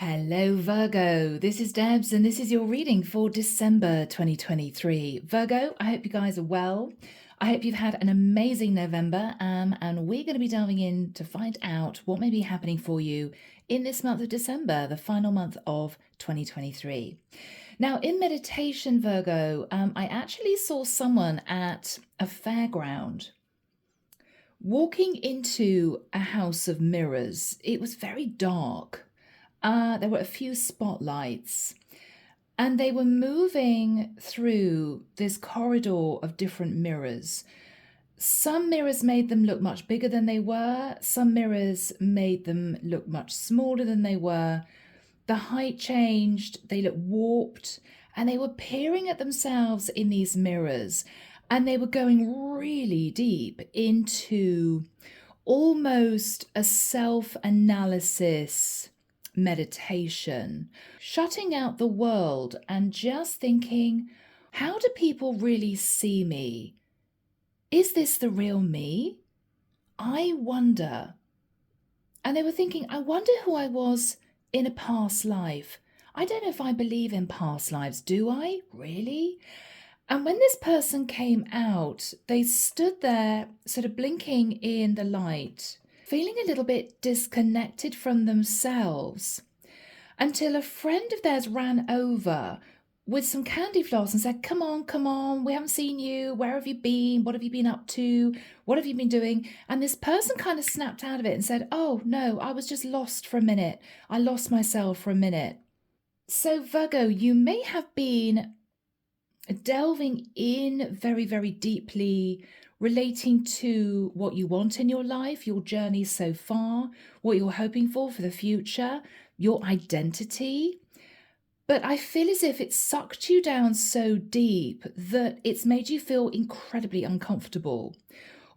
Hello, Virgo. This is Debs, and this is your reading for December 2023. Virgo, I hope you guys are well. I hope you've had an amazing November, and we're going to be delving in to find out what may be happening for you in this month of December, the final month of 2023. Now, in meditation, Virgo, I actually saw someone at a fairground walking into a house of mirrors. It was very dark. There were a few spotlights, and they were moving through this corridor of different mirrors. Some mirrors made them look much bigger than they were. Some mirrors made them look much smaller than they were. The height changed, they looked warped, and they were peering at themselves in these mirrors, and they were going really deep into almost a self-analysis meditation, shutting out the world and just thinking, how do people really see me? Is this the real me? I wonder. And they were thinking, I wonder who I was in a past life. I don't know if I believe in past lives. Do I? Really? And when this person came out, they stood there sort of blinking in the light, feeling a little bit disconnected from themselves, until a friend of theirs ran over with some candy floss and said, come on, we haven't seen you. Where have you been? What have you been up to? What have you been doing? And this person kind of snapped out of it and said, oh no, I was just lost for a minute. I lost myself for a minute. So Virgo, you may have been delving in very, very deeply, relating to what you want in your life, your journey so far, what you're hoping for the future, your identity. But I feel as if it sucked you down so deep that it's made you feel incredibly uncomfortable.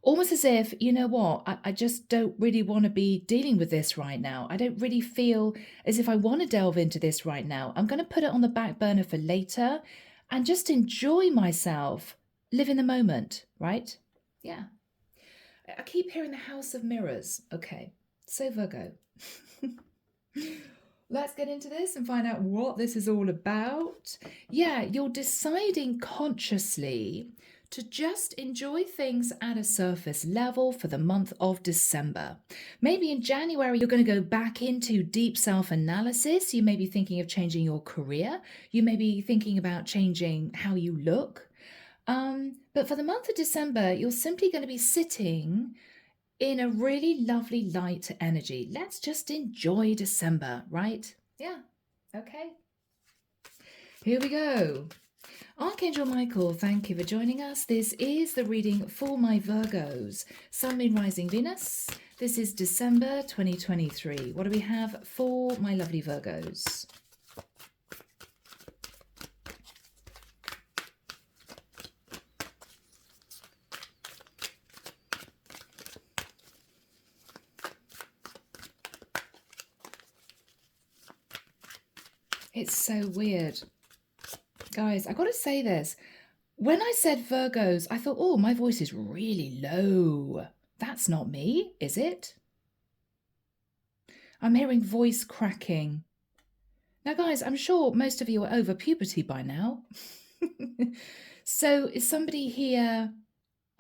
Almost as if, you know what, I just don't really want to be dealing with this right now. I don't really feel as if I want to delve into this right now. I'm going to put it on the back burner for later and just enjoy myself, live in the moment, right? Yeah. I keep hearing the House of Mirrors. Okay, so Virgo. Let's get into this and find out what this is all about. Yeah, you're deciding consciously to just enjoy things at a surface level for the month of December. Maybe in January, you're going to go back into deep self-analysis. You may be thinking of changing your career. You may be thinking about changing how you look. But for the month of December, you're simply going to be sitting in a really lovely light energy. Let's just enjoy December, right? Yeah, okay. Here we go. Archangel Michael, thank you for joining us. This is the reading for my Virgos. Sun, Moon, Rising, Venus. This is December 2023. What do we have for my lovely Virgos? It's so weird. Guys, I got to say this. When I said Virgos, I thought, oh, my voice is really low. That's not me, is it? I'm hearing voice cracking. Now, guys, I'm sure most of you are over puberty by now. So is somebody here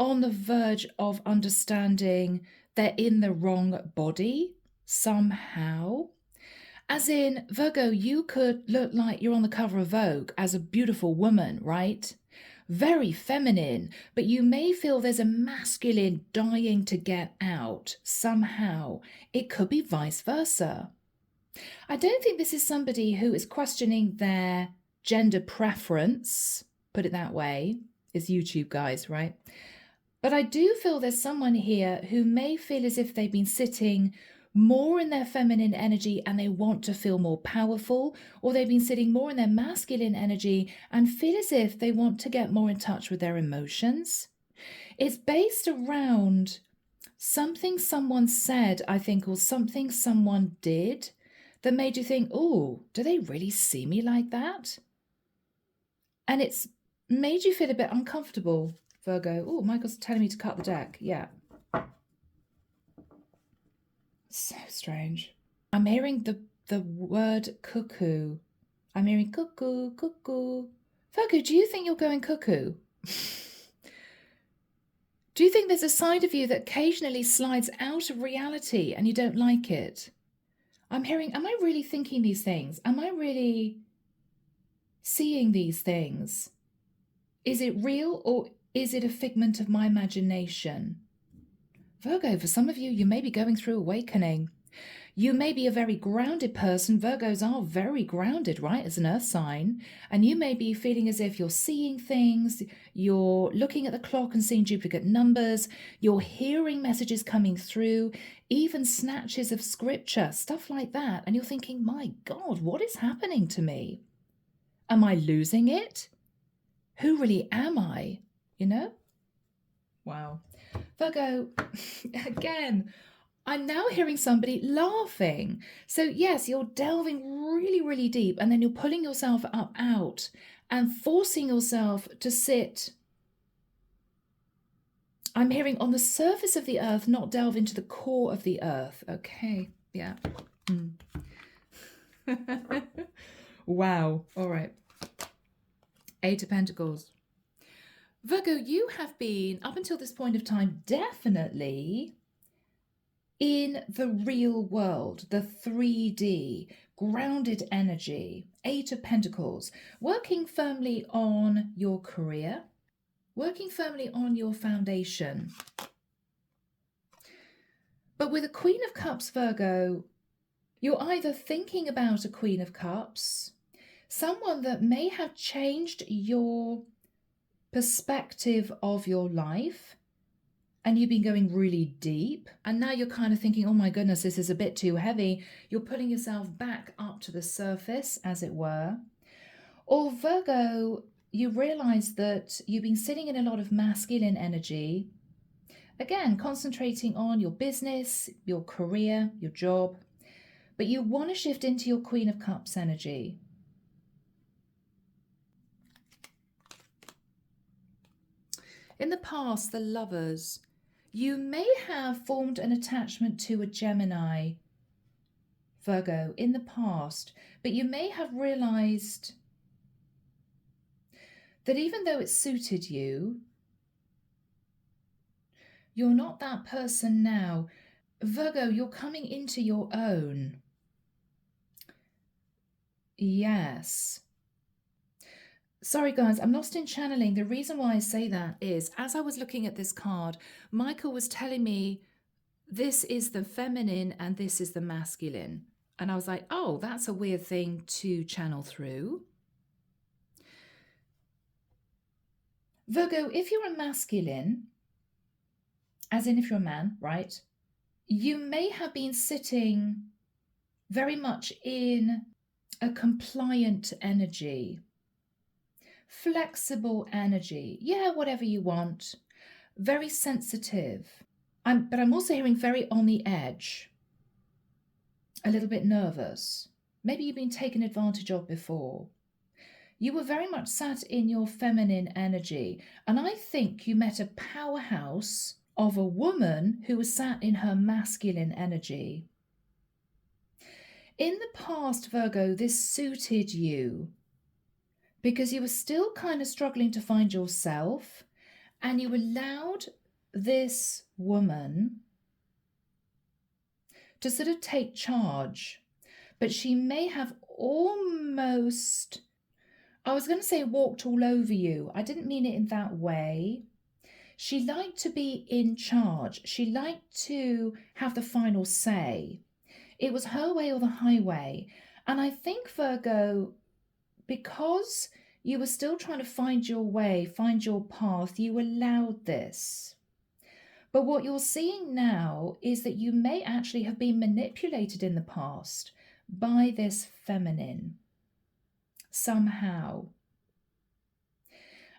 on the verge of understanding they're in the wrong body somehow? As in, Virgo, you could look like you're on the cover of Vogue as a beautiful woman, right? Very feminine, but you may feel there's a masculine dying to get out somehow. It could be vice versa. I don't think this is somebody who is questioning their gender preference, put it that way, is YouTube guys, right? But I do feel there's someone here who may feel as if they've been sitting more in their feminine energy and they want to feel more powerful, or they've been sitting more in their masculine energy and feel as if they want to get more in touch with their emotions. It's based around something someone said, I think, or something someone did that made you think, oh, do they really see me like that? And it's made you feel a bit uncomfortable, Virgo. Oh, Michael's telling me to cut the deck. Yeah. So strange. I'm hearing the the word cuckoo. I'm hearing cuckoo, cuckoo. Virgo, do you think you're going cuckoo? Do you think there's a side of you that occasionally slides out of reality and you don't like it? I'm hearing, am I really thinking these things? Am I really seeing these things? Is it real or is it a figment of my imagination? Virgo, for some of you, you may be going through awakening. You may be a very grounded person. Virgos are very grounded, right, as an earth sign. And you may be feeling as if you're seeing things, you're looking at the clock and seeing duplicate numbers, you're hearing messages coming through, even snatches of scripture, stuff like that. And you're thinking, my God, what is happening to me? Am I losing it? Who really am I? You know? Wow. Virgo, again, I'm now hearing somebody laughing. So yes, you're delving really, really deep and then you're pulling yourself up out and forcing yourself to sit. I'm hearing on the surface of the earth, not delve into the core of the earth. Okay, yeah. Wow, all right. Eight of Pentacles. Virgo, you have been, up until this point of time, definitely in the real world, the 3D, grounded energy, Eight of Pentacles, working firmly on your career, working firmly on your foundation. But with a Queen of Cups, Virgo, you're either thinking about a Queen of Cups, someone that may have changed your perspective of your life, and you've been going really deep, and now you're kind of thinking, oh my goodness, this is a bit too heavy. You're pulling yourself back up to the surface, as it were. Or Virgo, you realize that you've been sitting in a lot of masculine energy, again, concentrating on your business, your career, your job, but you want to shift into your Queen of Cups energy. In the past, the Lovers, you may have formed an attachment to a Gemini, Virgo, in the past, but you may have realized that even though it suited you, you're not that person now. Virgo, you're coming into your own. Yes. Sorry, guys, I'm lost in channeling. The reason why I say that is, as I was looking at this card, Michael was telling me this is the feminine and this is the masculine. And I was like, oh, that's a weird thing to channel through. Virgo, if you're a masculine, as in if you're a man, right, you may have been sitting very much in a compliant energy, flexible energy. Yeah, whatever you want. Very sensitive. But I'm also hearing very on the edge. A little bit nervous. Maybe you've been taken advantage of before. You were very much sat in your feminine energy. And I think you met a powerhouse of a woman who was sat in her masculine energy. In the past, Virgo, this suited you because you were still kind of struggling to find yourself, and you allowed this woman to sort of take charge. But she may have almost, I was going to say walked all over you. I didn't mean it in that way. She liked to be in charge. She liked to have the final say. It was her way or the highway. And I think, Virgo, because you were still trying to find your way, find your path, you allowed this. But what you're seeing now is that you may actually have been manipulated in the past by this feminine somehow.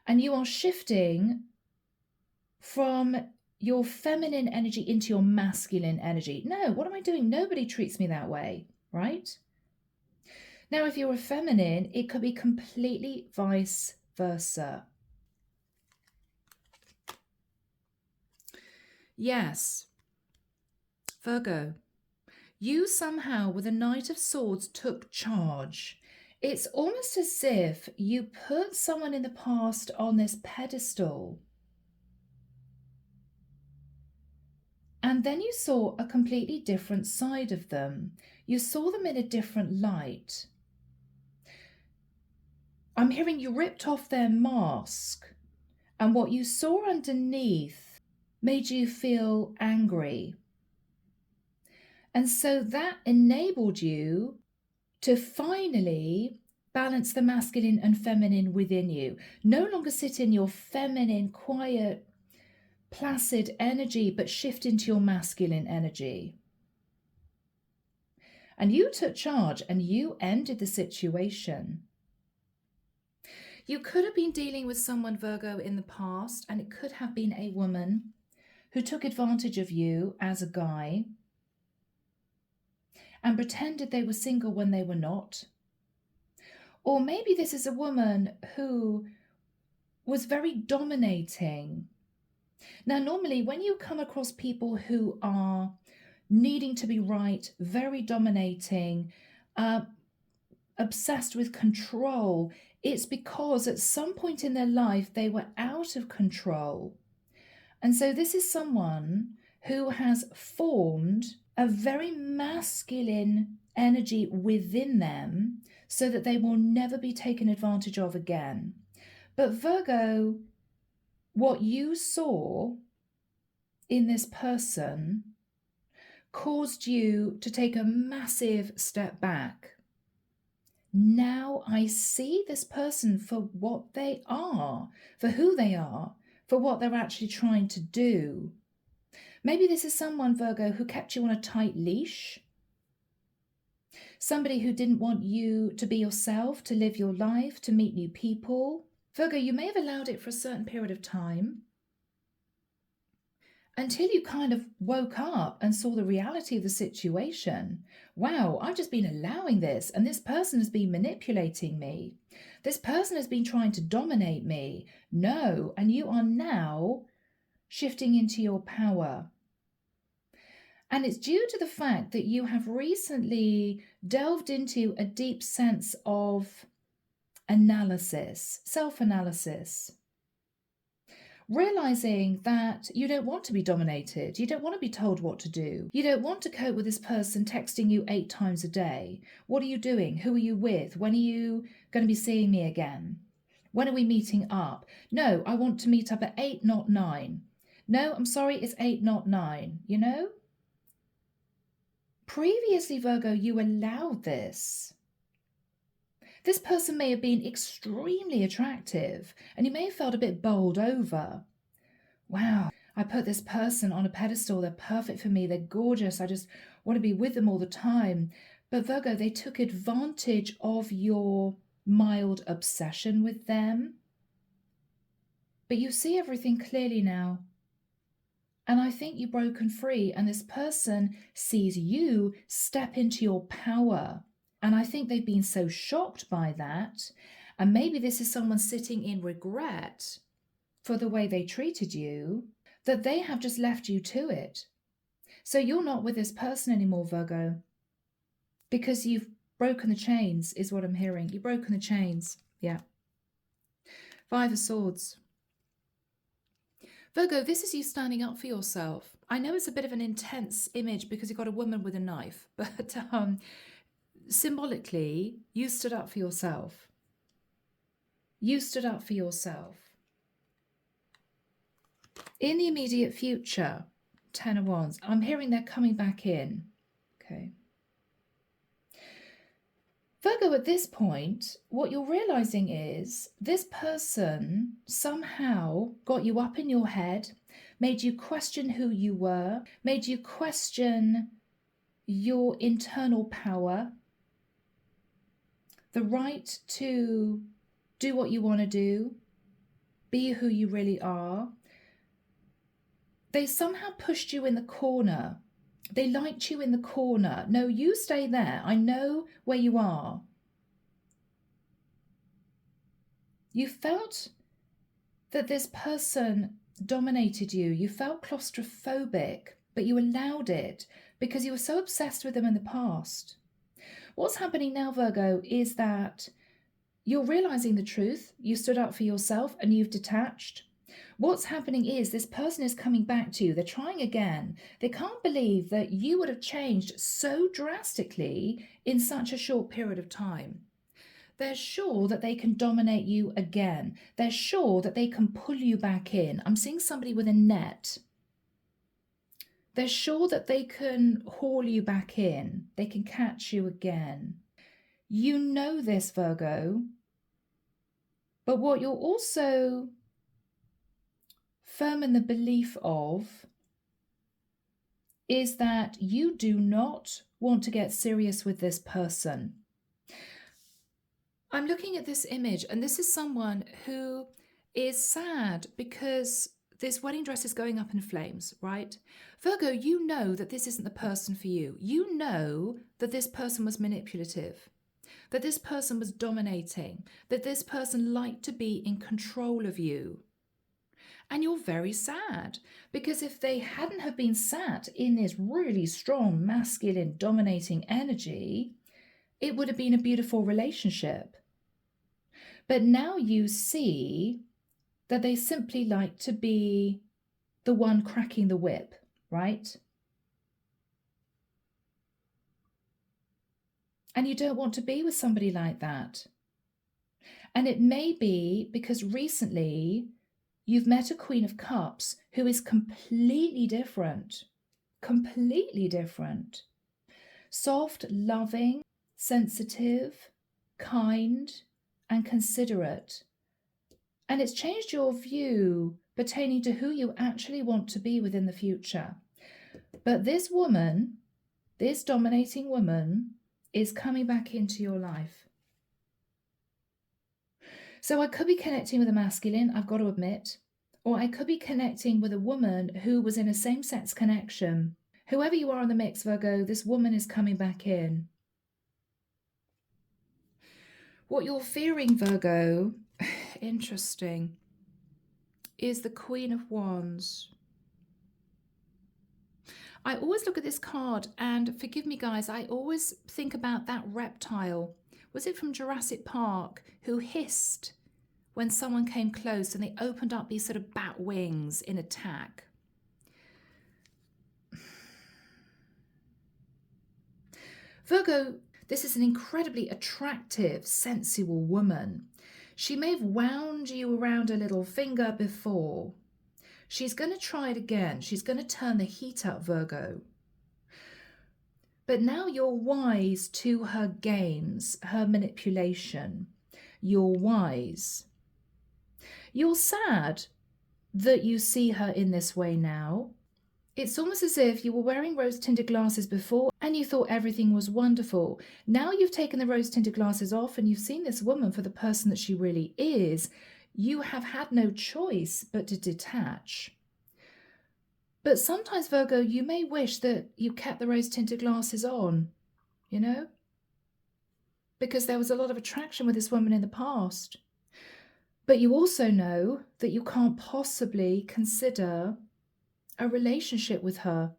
And you are shifting from your feminine energy into your masculine energy. No, what am I doing? Nobody treats me that way, right? Now, if you're a feminine, it could be completely vice versa. Yes, Virgo, You somehow, with the Knight of Swords, took charge. It's almost as if you put someone in the past on this pedestal, and then you saw a completely different side of them. You saw them in a different light. I'm hearing you ripped off their mask, and what you saw underneath made you feel angry. And so that enabled you to finally balance the masculine and feminine within you. No longer sit in your feminine, quiet, placid energy, but shift into your masculine energy. And you took charge and you ended the situation. You could have been dealing with someone, Virgo, in the past, and it could have been a woman who took advantage of you as a guy and pretended they were single when they were not. Or maybe this is a woman who was very dominating. Now, normally when you come across people who are needing to be right, very dominating, obsessed with control, it's because at some point in their life they were out of control. And so this is someone who has formed a very masculine energy within them so that they will never be taken advantage of again. But Virgo, what you saw in this person caused you to take a massive step back. Now I see this person for what they are, for who they are, for what they're actually trying to do. Maybe this is someone, Virgo, who kept you on a tight leash. Somebody who didn't want you to be yourself, to live your life, to meet new people. Virgo, you may have allowed it for a certain period of time until you kind of woke up and saw the reality of the situation. Wow, I've just been allowing this, and this person has been manipulating me. This person has been trying to dominate me. No, and you are now shifting into your power. And it's due to the fact that you have recently delved into a deep sense of analysis, self-analysis. Realizing that you don't want to be dominated. You don't want to be told what to do. You don't want to cope with this person texting you 8 times a day. What are you doing? Who are you with? When are you going to be seeing me again? When are we meeting up? No, I want to meet up at 8, not 9. No, I'm sorry, it's 8, not 9. You know? Previously, Virgo, you allowed this. This person may have been extremely attractive, and you may have felt a bit bowled over. Wow, I put this person on a pedestal. They're perfect for me. They're gorgeous. I just want to be with them all the time. But Virgo, they took advantage of your mild obsession with them. But you see everything clearly now. And I think you've broken free, and this person sees you step into your power. And I think they've been so shocked by that. And maybe this is someone sitting in regret for the way they treated you, that they have just left you to it. So you're not with this person anymore, Virgo, because you've broken the chains, is what I'm hearing. You've broken the chains. Yeah. 5 of Swords. Virgo, this is you standing up for yourself. I know it's a bit of an intense image because you've got a woman with a knife, but symbolically, you stood up for yourself. You stood up for yourself. In the immediate future, 10 of Wands, I'm hearing they're coming back in. Okay. Virgo, at this point, what you're realizing is this person somehow got you up in your head, made you question who you were, made you question your internal power, the right to do what you want to do, be who you really are. They somehow pushed you in the corner. They liked you in the corner. No, you stay there. I know where you are. You felt that this person dominated you. You felt claustrophobic, but you allowed it because you were so obsessed with them in the past. What's happening now, Virgo, is that you're realizing the truth. You stood up for yourself and you've detached. What's happening is this person is coming back to you. They're trying again. They can't believe that you would have changed so drastically in such a short period of time. They're sure that they can dominate you again. They're sure that they can pull you back in. I'm seeing somebody with a net. They're sure that they can haul you back in. They can catch you again. You know this, Virgo. But what you're also firm in the belief of is that you do not want to get serious with this person. I'm looking at this image, and this is someone who is sad because this wedding dress is going up in flames, right? Virgo, you know that this isn't the person for you. You know that this person was manipulative, that this person was dominating, that this person liked to be in control of you. And you're very sad because if they hadn't have been sat in this really strong, masculine, dominating energy, it would have been a beautiful relationship. But now you see that they simply like to be the one cracking the whip, right? And you don't want to be with somebody like that. And it may be because recently you've met a Queen of Cups who is completely different. Soft, loving, sensitive, kind, and considerate. And it's changed your view pertaining to who you actually want to be within the future. But this woman, this dominating woman, is coming back into your life. So I could be connecting with a masculine, I've got to admit, or I could be connecting with a woman who was in a same-sex connection. Whoever you are in the mix, Virgo, this woman is coming back in. What you're fearing, Virgo, interesting, is the Queen of Wands. I always look at this card, and forgive me, guys, I always think about that reptile. Was it from Jurassic Park who hissed when someone came close and they opened up these sort of bat wings in attack? Virgo, this is an incredibly attractive, sensual woman. She may have wound you around a little finger before. She's going to try it again. She's going to turn the heat up, Virgo. But now you're wise to her games, her manipulation. You're wise. You're sad that you see her in this way now. It's almost as if you were wearing rose-tinted glasses before and you thought everything was wonderful. Now you've taken the rose-tinted glasses off and you've seen this woman for the person that she really is. You have had no choice but to detach. But sometimes, Virgo, you may wish that you kept the rose-tinted glasses on, you know? Because there was a lot of attraction with this woman in the past. But you also know that you can't possibly consider a relationship with her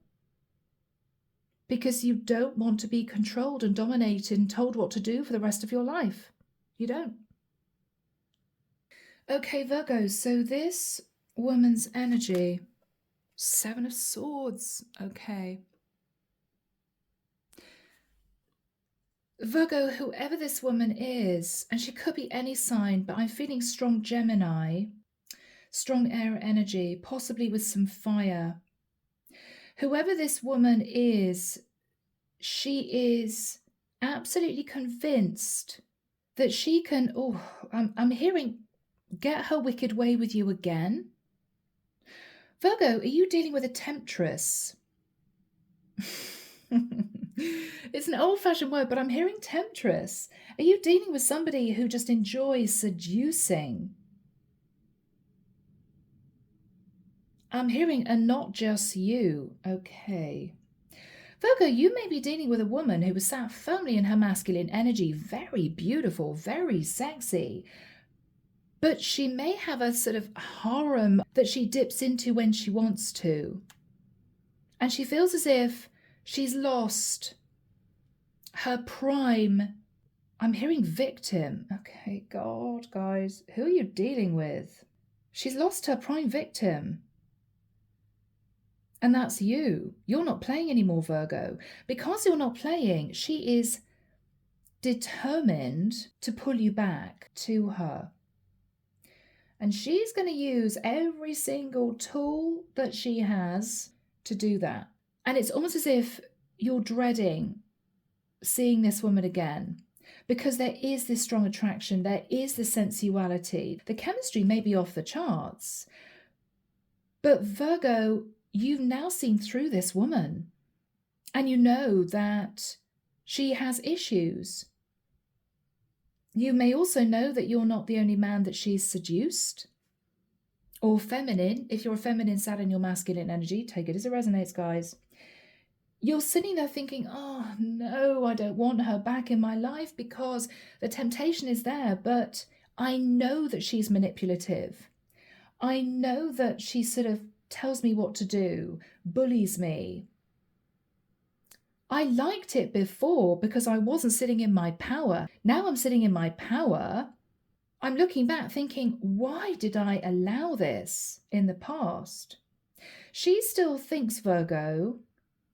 because you don't want to be controlled and dominated and told what to do for the rest of your life. You don't. Okay, Virgo, so this woman's energy, 7 of Swords, okay. Virgo, whoever this woman is, and she could be any sign, but I'm feeling strong Gemini, strong air energy, possibly with some fire. Whoever this woman is, she is absolutely convinced that she can, I'm hearing, get her wicked way with you again. Virgo, are you dealing with a temptress? It's an old-fashioned word, but I'm hearing temptress. Are you dealing with somebody who just enjoys seducing? I'm hearing, and not just you. Okay. Virgo, you may be dealing with a woman who was sat firmly in her masculine energy, very beautiful, very sexy. But she may have a sort of harem that she dips into when she wants to. And she feels as if She's lost her prime. I'm hearing victim. Okay, God, guys, who are you dealing with? She's lost her prime victim. And that's you. You're not playing anymore, Virgo. Because you're not playing, she is determined to pull you back to her. And she's going to use every single tool that she has to do that. And it's almost as if you're dreading seeing this woman again, because there is this strong attraction, there is this sensuality. The chemistry may be off the charts, but Virgo, you've now seen through this woman, and you know that she has issues. You may also know that you're not the only man that she's seduced, or feminine. If you're a feminine sat in your masculine energy, take it as it resonates, guys. You're sitting there thinking, oh no, I don't want her back in my life because the temptation is there, but I know that she's manipulative. I know that she sort of tells me what to do, bullies me. I liked it before because I wasn't sitting in my power. Now I'm sitting in my power. I'm looking back thinking, why did I allow this in the past? She still thinks, Virgo,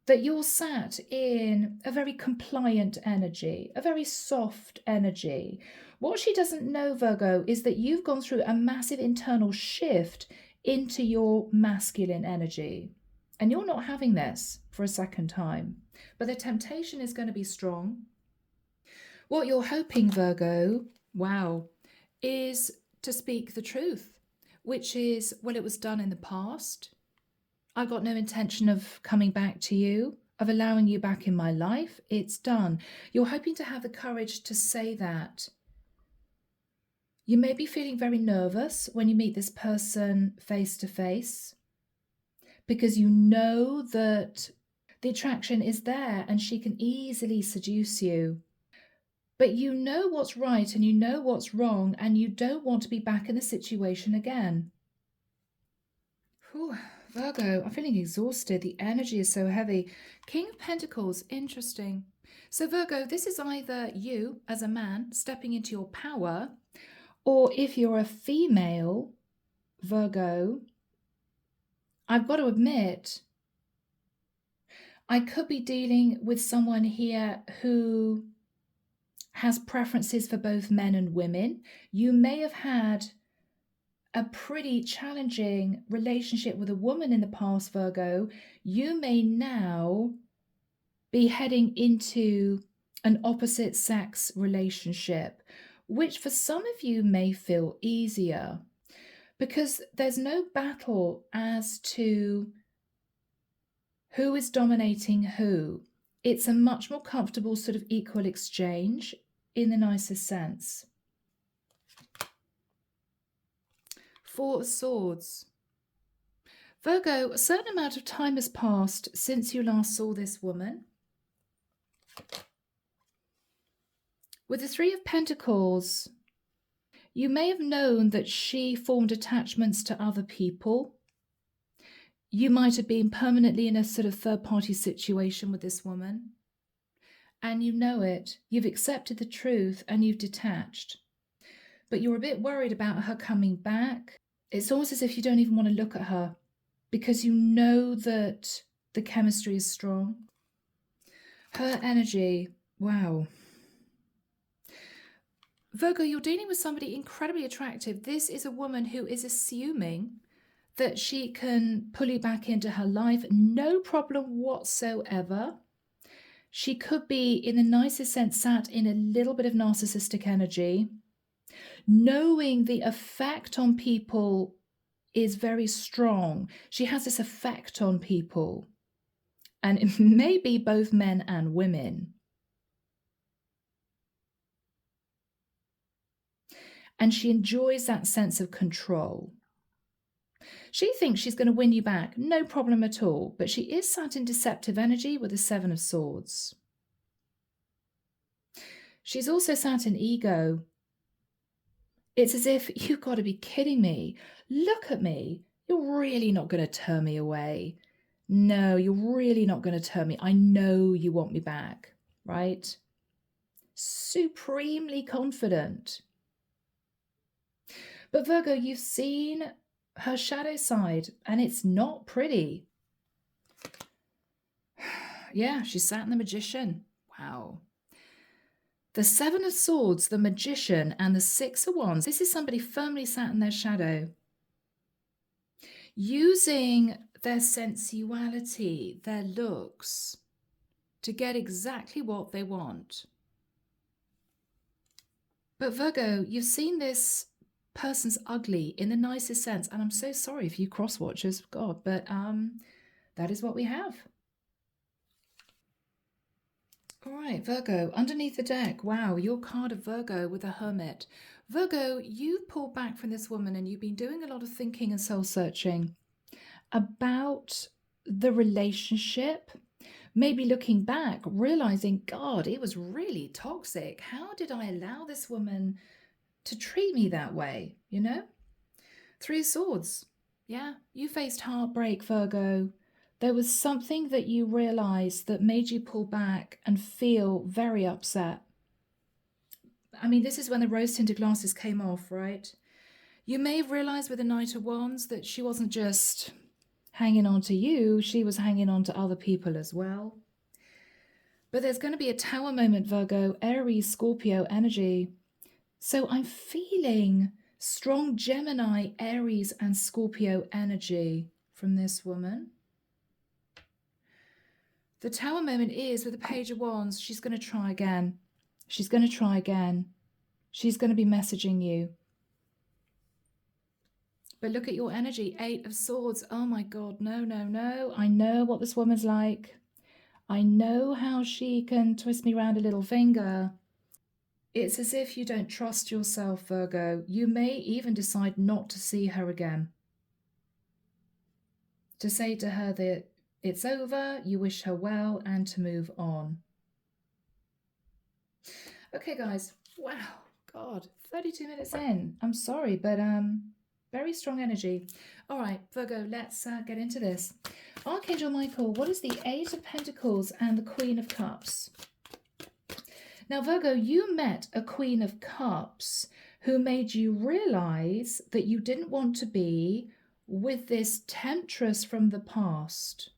that you're sat in a very compliant energy, a very soft energy. What she doesn't know, Virgo, is that you've gone through a massive internal shift into your masculine energy. And you're not having this for a second time. But the temptation is going to be strong. What you're hoping, Virgo, wow, is to speak the truth, which is, well, it was done in the past. I've got no intention of coming back to you, of allowing you back in my life. It's done. You're hoping to have the courage to say that. You may be feeling very nervous when you meet this person face to face, because you know that the attraction is there and she can easily seduce you. But you know what's right and you know what's wrong, and you don't want to be back in the situation again. Whew. Virgo, I'm feeling exhausted. The energy is so heavy. King of Pentacles, interesting. So Virgo, this is either you as a man stepping into your power, or if you're a female, Virgo, I've got to admit, I could be dealing with someone here who has preferences for both men and women. You may have had a pretty challenging relationship with a woman in the past, Virgo. You may now be heading into an opposite sex relationship, which for some of you may feel easier because there's no battle as to who is dominating who. It's a much more comfortable sort of equal exchange in the nicest sense. Four of Swords. Virgo, a certain amount of time has passed since you last saw this woman. With the Three of Pentacles, you may have known that she formed attachments to other people. You might have been permanently in a sort of third-party situation with this woman. And you know it. You've accepted the truth and you've detached. But you're a bit worried about her coming back. It's almost as if you don't even want to look at her because you know that the chemistry is strong. Her energy, wow. Virgo, you're dealing with somebody incredibly attractive. This is a woman who is assuming that she can pull you back into her life, no problem whatsoever. She could be, in the nicest sense, sat in a little bit of narcissistic energy, knowing the effect on people is very strong. She has this effect on people, and it may be both men and women. And she enjoys that sense of control. She thinks she's going to win you back, no problem at all, but she is sat in deceptive energy with the Seven of Swords. She's also sat in ego. It's as if, you've got to be kidding me. Look at me. You're really not going to turn me away. No, you're really not going to turn me. I know you want me back, right? Supremely confident. But Virgo, you've seen her shadow side and it's not pretty. Yeah, she sat in the Magician. Wow. The Seven of Swords, the Magician, and the Six of Wands. This is somebody firmly sat in their shadow, using their sensuality, their looks, to get exactly what they want. But Virgo, you've seen this person's ugly in the nicest sense, and I'm so sorry for you cross-watchers, God, but that is what we have. All right, Virgo, underneath the deck, wow, your card of Virgo with the Hermit. Virgo, you've pulled back from this woman and you've been doing a lot of thinking and soul-searching about the relationship, maybe looking back, realizing, God, it was really toxic. How did I allow this woman to treat me that way, you know? Three of Swords. Yeah, you faced heartbreak, Virgo. There was something that you realized that made you pull back and feel very upset. I mean, this is when the rose-tinted glasses came off, right? You may have realized with the Knight of Wands that she wasn't just hanging on to you, she was hanging on to other people as well. But there's going to be a Tower moment, Virgo, Aries, Scorpio energy. So I'm feeling strong Gemini, Aries, and Scorpio energy from this woman. The Tower moment is with the Page of Wands. She's going to try again. She's going to try again. She's going to be messaging you. But look at your energy. Eight of Swords. Oh my God. No, no, no. I know what this woman's like. I know how she can twist me around a little finger. It's as if you don't trust yourself, Virgo. You may even decide not to see her again. To say to her that it's over, you wish her well, and to move on. Okay, guys. Wow. God, 32 minutes in. I'm sorry, but very strong energy. All right, Virgo, let's get into this. Archangel Michael, what is the Eight of Pentacles and the Queen of Cups? Now, Virgo, you met a Queen of Cups who made you realize that you didn't want to be with this temptress from the past.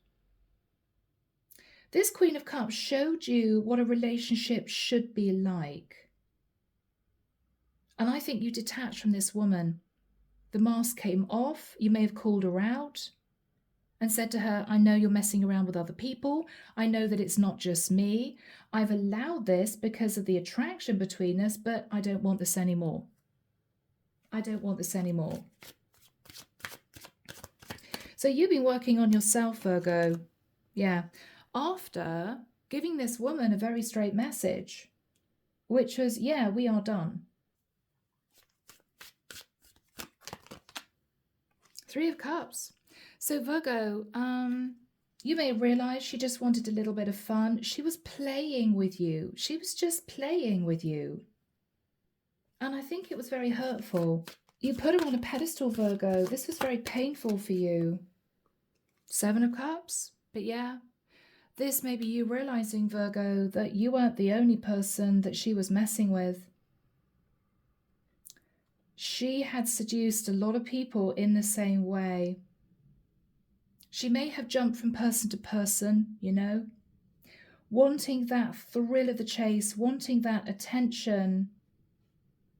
This Queen of Cups showed you what a relationship should be like. And I think you detached from this woman. The mask came off. You may have called her out and said to her, I know you're messing around with other people. I know that it's not just me. I've allowed this because of the attraction between us, but I don't want this anymore. I don't want this anymore. So you've been working on yourself, Virgo. Yeah. After giving this woman a very straight message, which was, yeah, we are done. Three of Cups. So Virgo, you may realize she just wanted a little bit of fun. She was playing with you. She was just playing with you. And I think it was very hurtful. You put her on a pedestal, Virgo. This was very painful for you. Seven of Cups. But yeah, this may be you realizing, Virgo, that you weren't the only person that she was messing with. She had seduced a lot of people in the same way. She may have jumped from person to person, you know, wanting that thrill of the chase, wanting that attention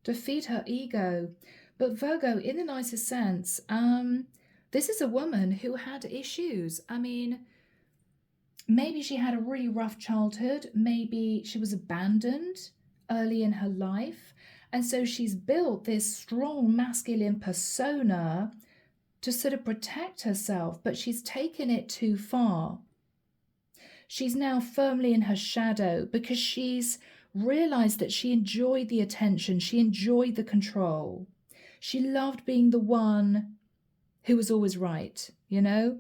to feed her ego. But Virgo, in the nicest sense, this is a woman who had issues. I mean, maybe she had a really rough childhood. Maybe she was abandoned early in her life. And so she's built this strong masculine persona to sort of protect herself, but she's taken it too far. She's now firmly in her shadow because she's realized that she enjoyed the attention. She enjoyed the control. She loved being the one who was always right, you know?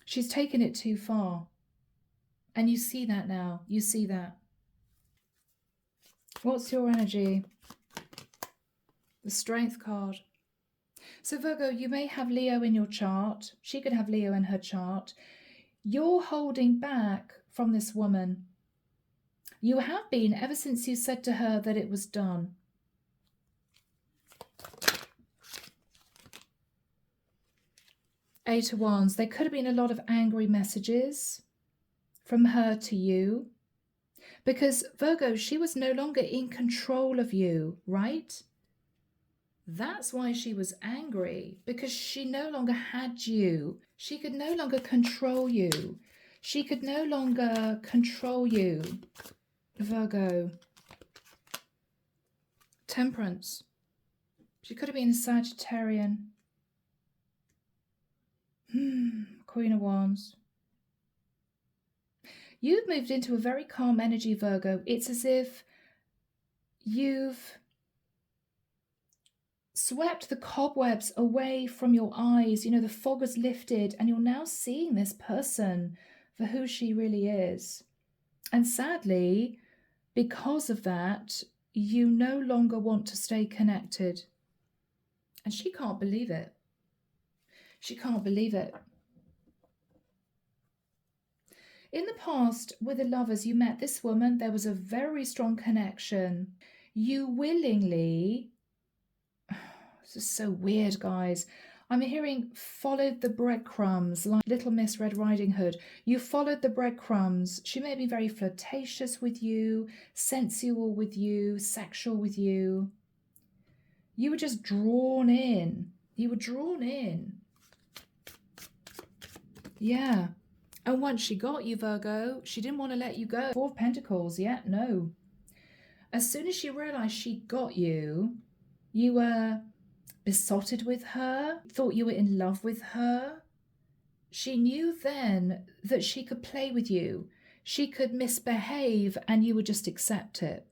She's taken it too far. And you see that now. You see that. What's your energy? The Strength card. So Virgo, you may have Leo in your chart. She could have Leo in her chart. You're holding back from this woman. You have been ever since you said to her that it was done. Eight of Wands. There could have been a lot of angry messages from her to you. Because, Virgo, she was no longer in control of you, right? That's why she was angry, because she no longer had you. She could no longer control you. She could no longer control you, Virgo. Temperance. She could have been a Sagittarian. Queen of Wands. You've moved into a very calm energy, Virgo. It's as if you've swept the cobwebs away from your eyes. You know, the fog has lifted and you're now seeing this person for who she really is. And sadly, because of that, you no longer want to stay connected. And she can't believe it. She can't believe it. In the past, with the lovers, you met this woman. There was a very strong connection. You willingly... This is so weird, guys. I'm hearing followed the breadcrumbs, like Little Miss Red Riding Hood. You followed the breadcrumbs. She may be very flirtatious with you, sensual with you, sexual with you. You were just drawn in. You were drawn in. Yeah. And once she got you, Virgo, she didn't want to let you go. Four of Pentacles, yeah, no. As soon as she realised she got you, you were besotted with her, thought you were in love with her. She knew then that she could play with you. She could misbehave and you would just accept it.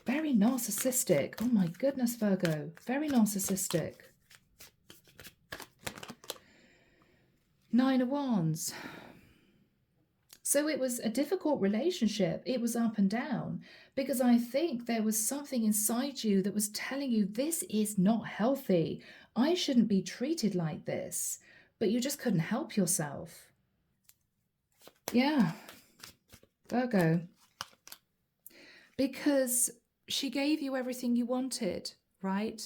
Very narcissistic. Oh my goodness, Virgo. Very narcissistic. Nine of Wands. So it was a difficult relationship. It was up and down because I think there was something inside you that was telling you this is not healthy. I shouldn't be treated like this, but you just couldn't help yourself. Yeah, Virgo. Because she gave you everything you wanted, right?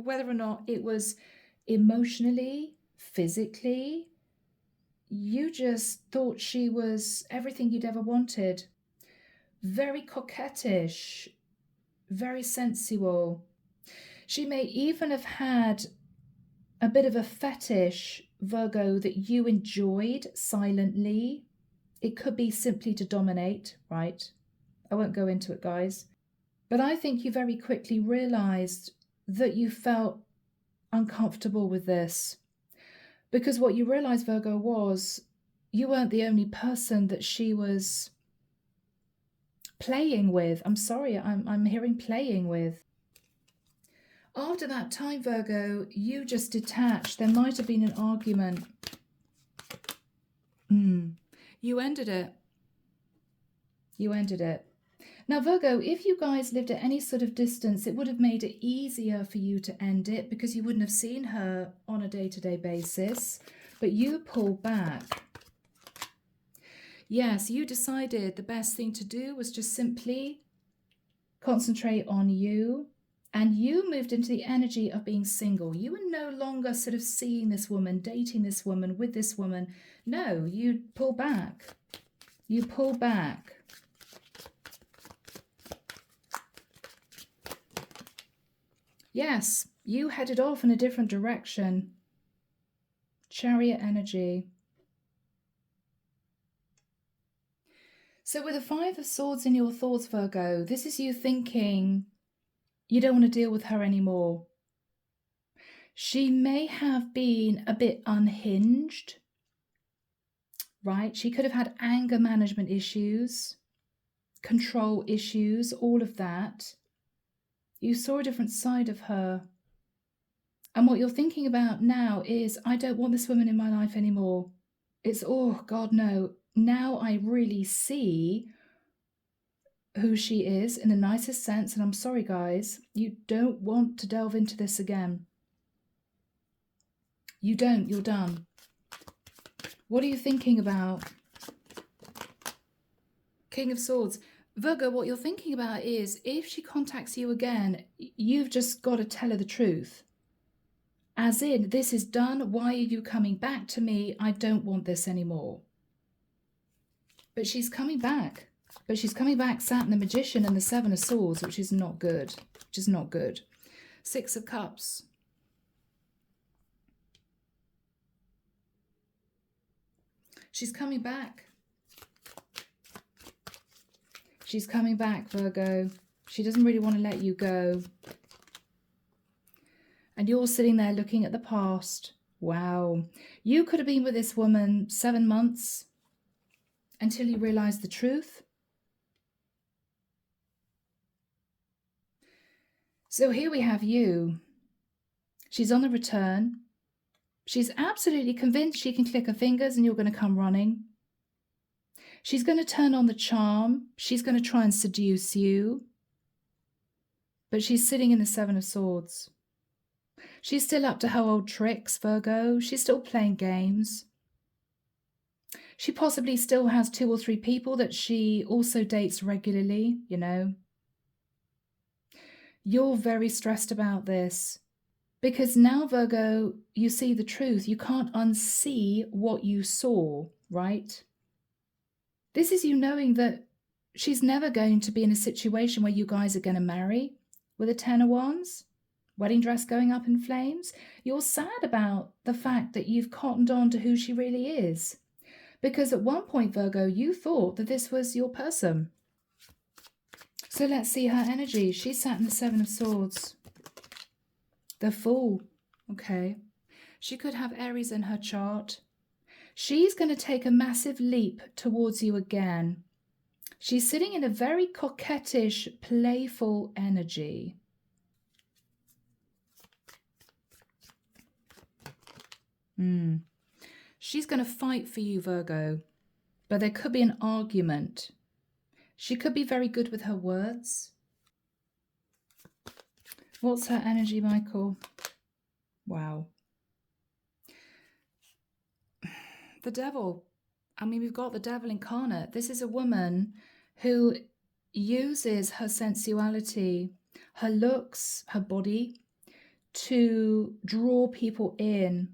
Whether or not it was emotionally, physically, you just thought she was everything you'd ever wanted. Very coquettish, very sensual. She may even have had a bit of a fetish, Virgo, that you enjoyed silently. It could be simply to dominate, right? I won't go into it, guys. But I think you very quickly realized that you felt uncomfortable with this. Because what you realized, Virgo, was you weren't the only person that she was playing with. I'm sorry, I'm hearing playing with. After that time, Virgo, you just detached. There might have been an argument. You ended it. You ended it. Now, Virgo, if you guys lived at any sort of distance, it would have made it easier for you to end it because you wouldn't have seen her on a day-to-day basis. But you pulled back. Yes, you decided the best thing to do was just simply concentrate on you. And you moved into the energy of being single. You were no longer sort of seeing this woman, dating this woman, with this woman. No, you pull back. You pull back. Yes, you headed off in a different direction. Chariot energy. So with the Five of Swords in your thoughts, Virgo, this is you thinking you don't want to deal with her anymore. She may have been a bit unhinged, right? She could have had anger management issues, control issues, all of that. You saw a different side of her. And what you're thinking about now is, I don't want this woman in my life anymore. It's, oh, God, no. Now I really see who she is in the nicest sense. And I'm sorry, guys, you don't want to delve into this again. You don't. You're done. What are you thinking about? King of Swords. Virgo, what you're thinking about is if she contacts you again, you've just got to tell her the truth. As in, this is done. Why are you coming back to me? I don't want this anymore. But she's coming back. But she's coming back sat in the Magician and the Seven of Swords, which is not good. Which is not good. Six of Cups. She's coming back. She's coming back, Virgo. She doesn't really want to let you go. And you're sitting there looking at the past. Wow. You could have been with this woman 7 months until you realised the truth. So here we have you. She's on the return. She's absolutely convinced she can click her fingers and you're going to come running. She's going to turn on the charm. She's going to try and seduce you. But she's sitting in the Seven of Swords. She's still up to her old tricks, Virgo. She's still playing games. She possibly still has 2 or 3 people that she also dates regularly, you know. You're very stressed about this. Because now, Virgo, you see the truth. You can't unsee what you saw, right? This is you knowing that she's never going to be in a situation where you guys are going to marry with a 10 of Wands, wedding dress going up in flames. You're sad about the fact that you've cottoned on to who she really is. Because at one point, Virgo, you thought that this was your person. So let's see her energy. She sat in the Seven of Swords. The Fool. Okay. She could have Aries in her chart. She's going to take a massive leap towards you again. She's sitting in a very coquettish, playful energy. She's going to fight for you, Virgo. But there could be an argument. She could be very good with her words. What's her energy, Michael? Wow. The Devil. I mean, we've got the Devil incarnate. This is a woman who uses her sensuality, her looks, her body to draw people in.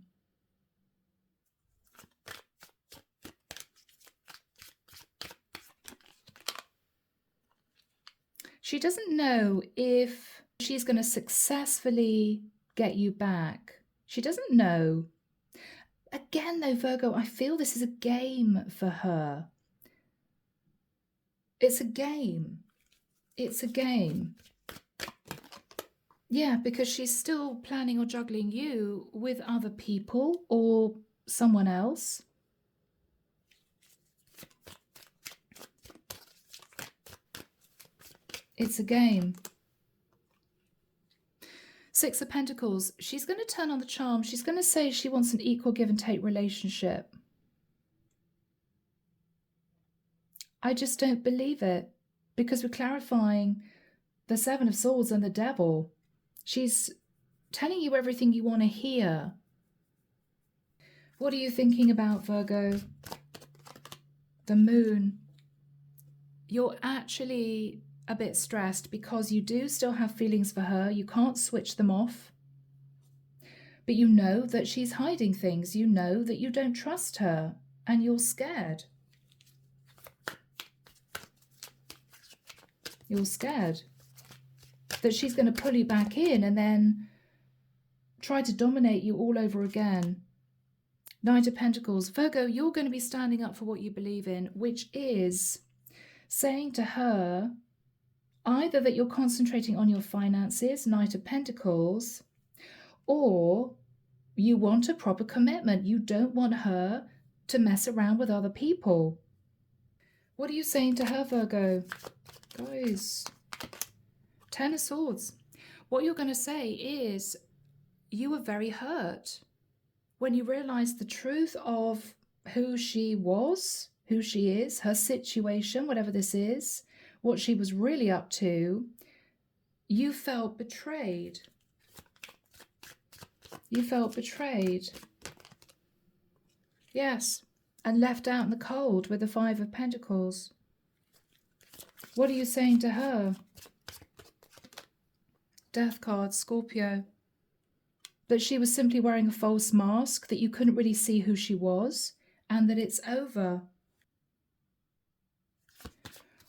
She doesn't know if she's going to successfully get you back. She doesn't know. Again, though, Virgo, I feel this is a game for her. It's a game. It's a game. Yeah, because she's still planning or juggling you with other people or someone else. It's a game. Six of Pentacles. She's going to turn on the charm. She's going to say she wants an equal give and take relationship. I just don't believe it because we're clarifying the Seven of Swords and the Devil. She's telling you everything you want to hear. What are you thinking about, Virgo? The Moon. You're actually a bit stressed because you do still have feelings for her. You can't switch them off. But you know that she's hiding things. You know that you don't trust her and you're scared. You're scared that she's going to pull you back in and then try to dominate you all over again. Knight of Pentacles. Virgo, you're going to be standing up for what you believe in, which is saying to her either that you're concentrating on your finances, Knight of Pentacles, or you want a proper commitment. You don't want her to mess around with other people. What are you saying to her, Virgo? Guys, Ten of Swords. What you're going to say is you were very hurt when you realized the truth of who she was, who she is, her situation, whatever this is, what she was really up to. You felt betrayed. You felt betrayed. Yes, and left out in the cold with the Five of Pentacles. What are you saying to her? Death card, Scorpio. That she was simply wearing a false mask, that you couldn't really see who she was, and that it's over.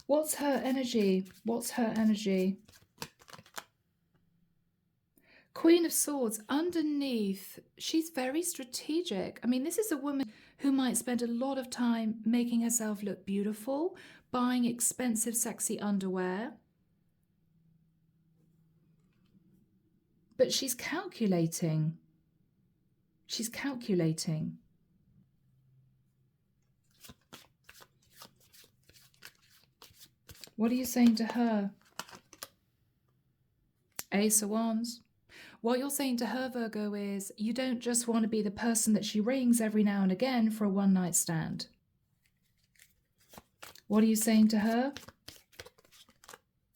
What's her energy? What's her energy? Queen of Swords. Underneath, she's very strategic. I mean, this is a woman who might spend a lot of time making herself look beautiful, buying expensive, sexy underwear. But she's calculating. She's calculating. What are you saying to her? Ace of Wands. What you're saying to her, Virgo, is you don't just want to be the person that she rings every now and again for a one-night stand. What are you saying to her?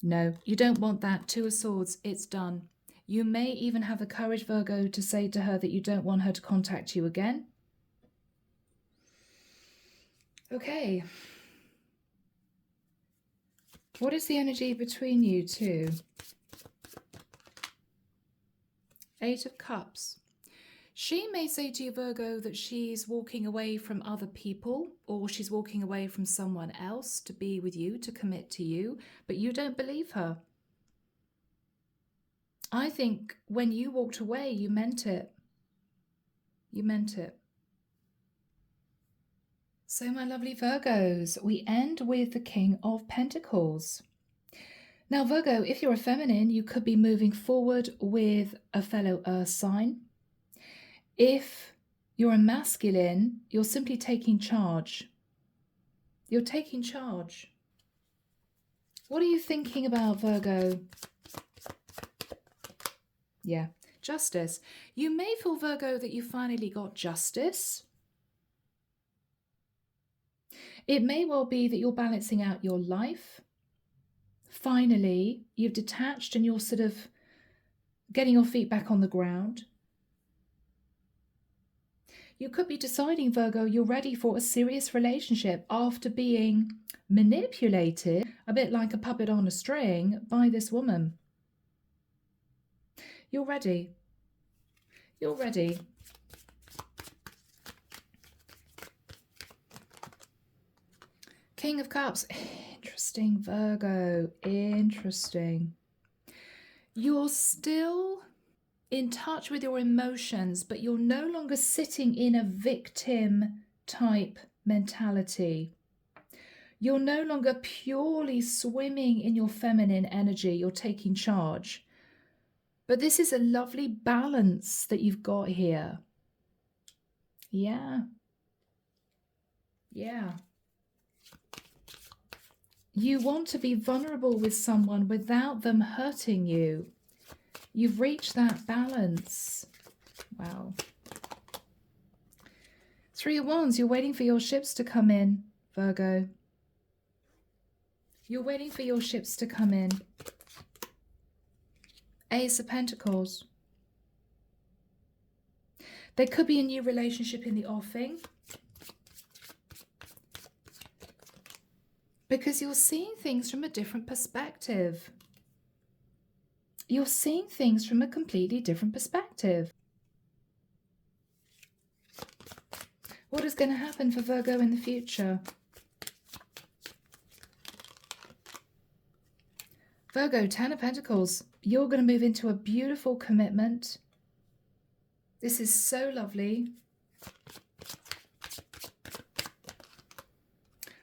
No, you don't want that. Two of Swords, it's done. You may even have the courage, Virgo, to say to her that you don't want her to contact you again. Okay. What is the energy between you two? Eight of Cups. She may say to you, Virgo, that she's walking away from other people, or she's walking away from someone else to be with you, to commit to you, but you don't believe her. I think when you walked away, you meant it. You meant it. So, my lovely Virgos, we end with the King of Pentacles. Now, Virgo, if you're a feminine, you could be moving forward with a fellow earth sign. If you're a masculine, you're simply taking charge. You're taking charge. What are you thinking about, Virgo? Yeah, justice. You may feel, Virgo, that you finally got justice. It may well be that you're balancing out your life. Finally, you've detached and you're sort of getting your feet back on the ground. You could be deciding, Virgo, you're ready for a serious relationship after being manipulated, a bit like a puppet on a string, by this woman. You're ready. You're ready. King of Cups. Interesting, Virgo. Interesting. You're still in touch with your emotions, but you're no longer sitting in a victim type mentality. You're no longer purely swimming in your feminine energy. You're taking charge. But this is a lovely balance that you've got here. Yeah. Yeah. You want to be vulnerable with someone without them hurting you. You've reached that balance. Wow. Three of Wands, you're waiting for your ships to come in, Virgo. You're waiting for your ships to come in. Ace of Pentacles. There could be a new relationship in the offing. Because you're seeing things from a different perspective. You're seeing things from a completely different perspective. What is going to happen for Virgo in the future? Virgo, Ten of Pentacles. You're going to move into a beautiful commitment. This is so lovely.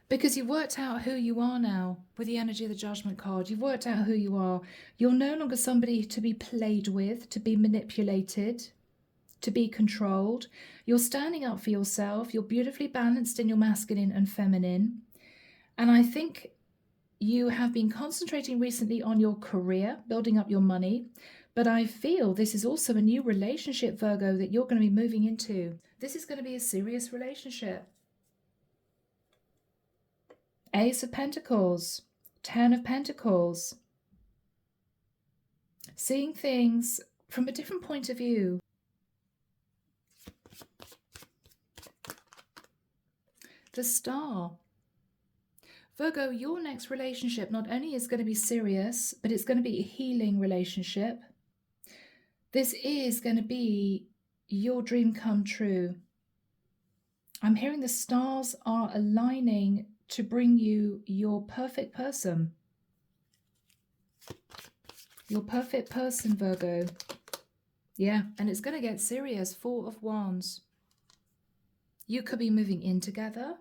Because you've worked out who you are now with the energy of the Judgment card. You've worked out who you are. You're no longer somebody to be played with, to be manipulated, to be controlled. You're standing up for yourself. You're beautifully balanced in your masculine and feminine. And I think you have been concentrating recently on your career, building up your money. But I feel this is also a new relationship, Virgo, that you're going to be moving into. This is going to be a serious relationship. Ace of Pentacles, Ten of Pentacles. Seeing things from a different point of view. The Star. Virgo, your next relationship not only is going to be serious, but it's going to be a healing relationship. This is going to be your dream come true. I'm hearing the stars are aligning to bring you your perfect person. Your perfect person, Virgo. Yeah, and it's going to get serious. 4 of Wands. You could be moving in together.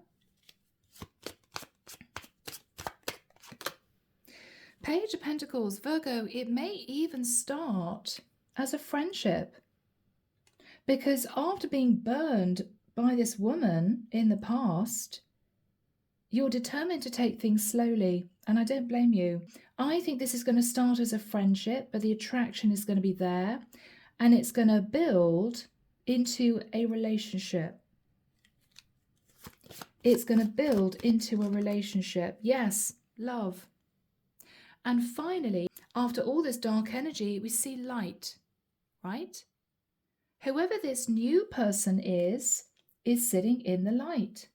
Page of Pentacles, Virgo, it may even start as a friendship. Because after being burned by this woman in the past, you're determined to take things slowly, and I don't blame you. I think this is going to start as a friendship, but the attraction is going to be there, and it's going to build into a relationship. It's going to build into a relationship. Yes, love. And finally, after all this dark energy, we see light, right? Whoever this new person is sitting in the light.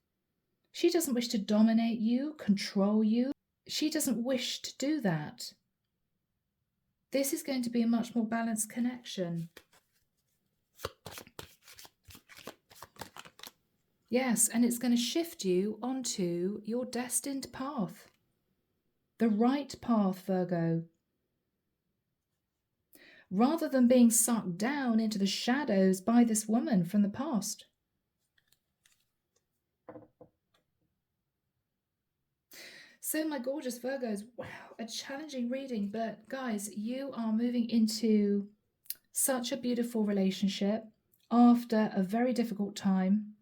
She doesn't wish to dominate you, control you. She doesn't wish to do that. This is going to be a much more balanced connection. Yes, and it's going to shift you onto your destined path. The right path, Virgo. Rather than being sucked down into the shadows by this woman from the past. So my gorgeous Virgos, wow, a challenging reading, but guys, you are moving into such a beautiful relationship after a very difficult time.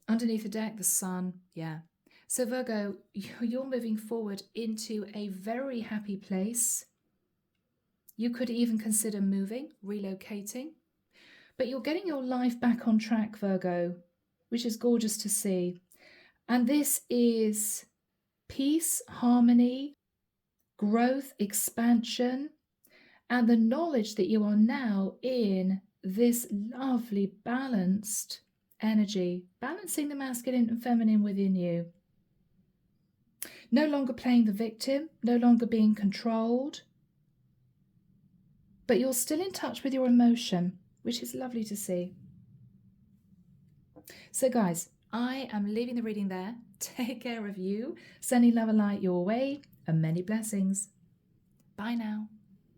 Underneath the deck, the sun, yeah. So Virgo, you're moving forward into a very happy place. You could even consider moving, relocating, but you're getting your life back on track, Virgo, which is gorgeous to see. And this is peace, harmony, growth, expansion, and the knowledge that you are now in this lovely balanced energy, balancing the masculine and feminine within you. No longer playing the victim, no longer being controlled, but you're still in touch with your emotion, which is lovely to see. So guys, I am leaving the reading there. Take care of you, sending love and light your way, and many blessings. Bye now.